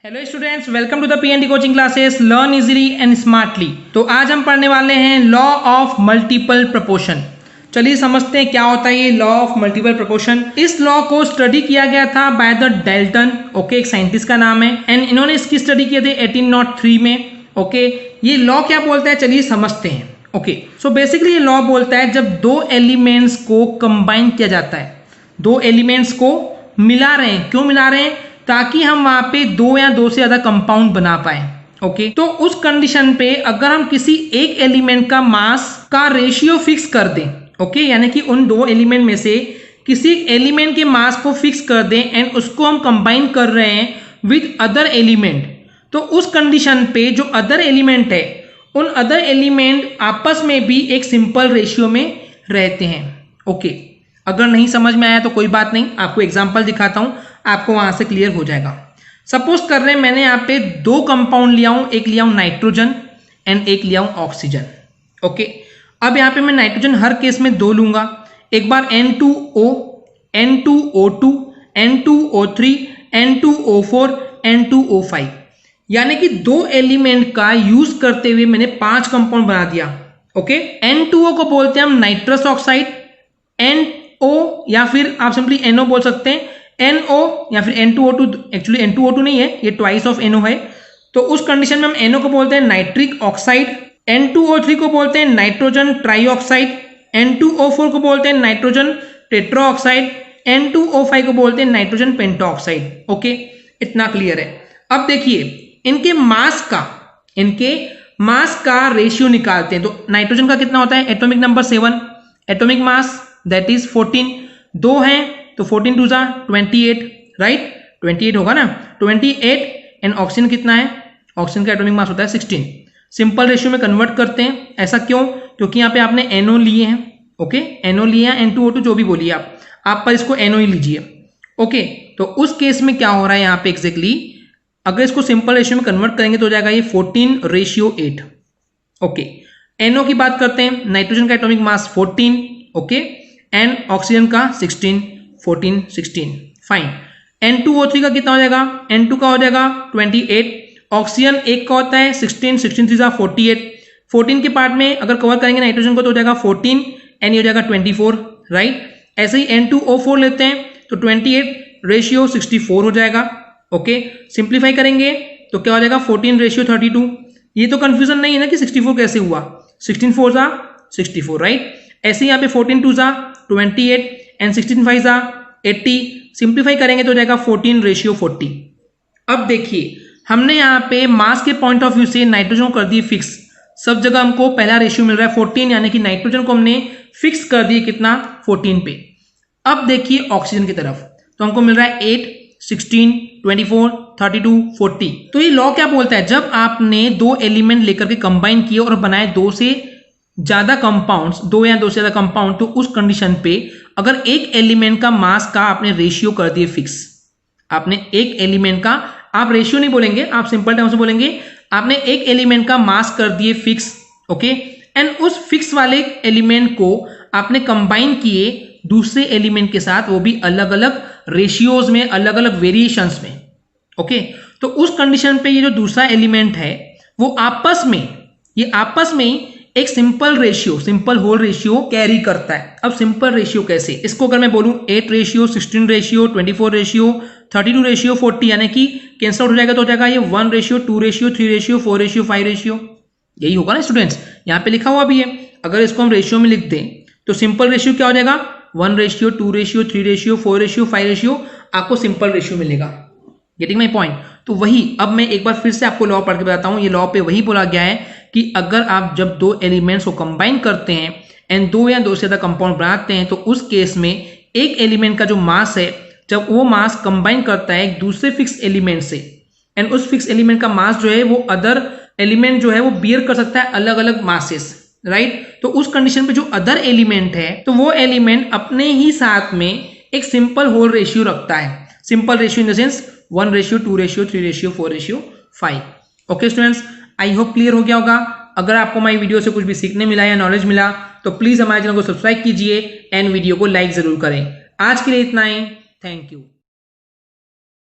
Hello students, welcome to the PND coaching classes learn easily and smartly. तो आज हम पढ़ने वाले हैं लॉ ऑफ मल्टीपल प्रोपोर्शन। चलिए समझते हैं क्या होता है ये लॉ ऑफ मल्टीपल प्रोपोर्शन। इस लॉ को स्टडी किया गया था बाय द डेल्टन, ओके, एक साइंटिस्ट का नाम है, एंड इन्होंने इसकी स्टडी किए थे 1803 में। ओके, ये लॉ क्या बोलता है चलिए समझते हैं। ओके, सो बेसिकली ये लॉ बोलता है जब दो एलिमेंट्स को कंबाइन किया जाता है, दो एलिमेंट्स को मिला रहे हैं, क्यों मिला रहे हैं, ताकि हम वहां पे दो या दो से ज्यादा कंपाउंड बना पाए। ओके, तो उस कंडीशन पे अगर हम किसी एक एलिमेंट का मास का रेशियो फिक्स कर दें, ओके, यानी कि उन दो एलिमेंट में से किसी एलिमेंट के मास को फिक्स कर दें एंड उसको हम कंबाइन कर रहे हैं विद अदर एलिमेंट, तो उस कंडीशन पे जो अदर एलिमेंट है उन अदर एलिमेंट आपस में भी एक सिंपल रेशियो में रहते हैं। ओके, अगर नहीं समझ में आया तो कोई बात नहीं, आपको एग्जांपल दिखाता हूं, आपको वहां से क्लियर हो जाएगा। सपोज कर रहे हैं मैंने यहाँ पे दो कंपाउंड लिया हूं, एक लिया हूं नाइट्रोजन एंड एक लिया हूं ऑक्सीजन। ओके, अब यहाँ पे मैं नाइट्रोजन हर केस में दो लूंगा, एक बार N2O, N2O2, N2O3, N2O4, N2O5, यानी कि दो एलिमेंट का यूज करते हुए मैंने 5 कंपाउंड बना दिया। ओके, N2O को बोलते हैं हम नाइट्रस ऑक्साइड, NO या फिर आप सिंपली NO बोल सकते हैं, NO या फिर N2O2, एक्चुअली N2O2 नहीं है, ये ट्वाइस ऑफ NO है, तो उस कंडीशन में हम NO को बोलते हैं नाइट्रिक ऑक्साइड, N2O3 को बोलते हैं नाइट्रोजन ट्राइऑक्साइड, N2O4 को बोलते हैं नाइट्रोजन टेट्रा ऑक्साइड, N2O5 को बोलते हैं नाइट्रोजन पेंटा ऑक्साइड। ओके, इतना क्लियर है। अब देखिए इनके मास का रेशियो निकालते हैं, तो नाइट्रोजन का कितना होता है, atomic number 7, atomic mass that is 14, दो हैं तो 14 2 28, राइट, 28 होगा ना, 28, एंड ऑक्सीजन कितना है, ऑक्सीजन का एटॉमिक मास होता है 16। सिंपल रेशियो में कन्वर्ट करते हैं, ऐसा क्यों, क्योंकि यहाँ पे आपने NO लिए हैं। ओके, NO लिए हैं, N2O2 जो भी बोलिए आप पर इसको NO ही लीजिए। ओके, तो उस केस में क्या हो रहा है यहाँ पे एग्जैक्टली, अगर इसको सिंपल रेशियो में कन्वर्ट करेंगे तो हो जाएगा ये 14:8। ओके, NO की बात करते हैं, नाइट्रोजन का atomic mass 14, okay, and oxygen का 16, 14 16, फाइन। N2O3 का कितना हो जाएगा, N2 का हो जाएगा 28, ऑक्सीजन एक का होता है 16, 16 3 48, 14 के पार्ट में अगर कवर करेंगे नाइट्रोजन को तो हो जाएगा 14 एंड ये हो जाएगा 24, राइट। ऐसे ही N2O4 लेते हैं तो 28:64 हो जाएगा। ओके, सिंप्लीफाई करेंगे तो क्या हो जाएगा 14:32। ये तो कंफ्यूजन नहीं है ना कि 64 कैसे हुआ, 16 4 64, राइट। ऐसे ही यहाँ पे 14 2 28 एंड 16 5 80, सिंप्लीफाई करेंगे तो हो जाएगा 14:40। अब देखिए हमने यहाँ पे मास के पॉइंट ऑफ व्यू से नाइट्रोजन को कर दिए फिक्स, सब जगह हमको पहला रेशियो मिल रहा है 14, यानी कि नाइट्रोजन को हमने फिक्स कर दिए कितना, 14 पे। अब देखिए ऑक्सीजन की तरफ, तो हमको मिल रहा है 8, 16, 24, 32, 40। तो ये लॉ क्या बोलता है, जब आपने दो एलिमेंट लेकर के कंबाइन किए और बनाए दो से ज्यादा कंपाउंड्स, दो या दो से ज्यादा कंपाउंड, तो उस कंडीशन पे अगर एक एलिमेंट का मास का आपने रेशियो कर दिए फिक्स, आपने एक एलिमेंट का, आप रेशियो नहीं बोलेंगे, आप सिंपल टर्म से बोलेंगे, आपने एक एलिमेंट का मास कर दिए फिक्स, ओके, एंड उस फिक्स वाले एलिमेंट को आपने कंबाइन किए दूसरे एलिमेंट के साथ, वो भी अलग अलग रेशियोज में, अलग अलग वेरिएशंस में। ओके, तो उस कंडीशन पे ये जो दूसरा एलिमेंट है वो आपस में ही एक simple ratio, simple whole ratio carry करता है। अब सिंपल रेशियो कैसे, इसको अगर मैं बोलूं 8:, 16:, 24:, 32:, 40, यानी कि कैंसल आउट हो जाएगा तो हो जाएगा ये 1:, 2:, 3:, 4:, 5:, यही होगा ना स्टूडेंट्स, यहाँ पे लिखा हुआ भी है। अगर इसको हम रेशियो में लिख दें तो सिंपल रेशियो क्या हो जाएगा, 1:, 2:, 3:, 4:, 5:, आपको सिंपल रेशियो मिलेगा। Getting my point. तो वही अब मैं एक बार फिर से आपको लॉ पढ़ के बताता हूं, ये लॉ पे वही बोला गया है कि अगर आप जब दो एलिमेंट्स को कंबाइन करते हैं एंड दो या दो से ज्यादा कंपाउंड बनाते हैं, तो उस केस में एक एलिमेंट का जो मास है, जब वो मास कंबाइन करता है एक दूसरे फिक्स एलिमेंट से, एंड उस फिक्स एलिमेंट का मास जो है वो अदर एलिमेंट जो है वो बियर कर सकता है अलग अलग मासेस, राइट। तो उस कंडीशन पे जो अदर एलिमेंट है, तो वो एलिमेंट अपने ही साथ में एक सिंपल होल रेशियो रखता है। Simple ratio in the sense 1:, 2:, 3:, 4:, 5। Okay students, I hope clear हो गया होगा। अगर आपको हमारी वीडियो से कुछ भी सीखने मिला या नॉलेज मिला तो प्लीज हमारे चैनल को सब्सक्राइब कीजिए एंड वीडियो को लाइक जरूर करें। आज के लिए इतना ही, थैंक यू।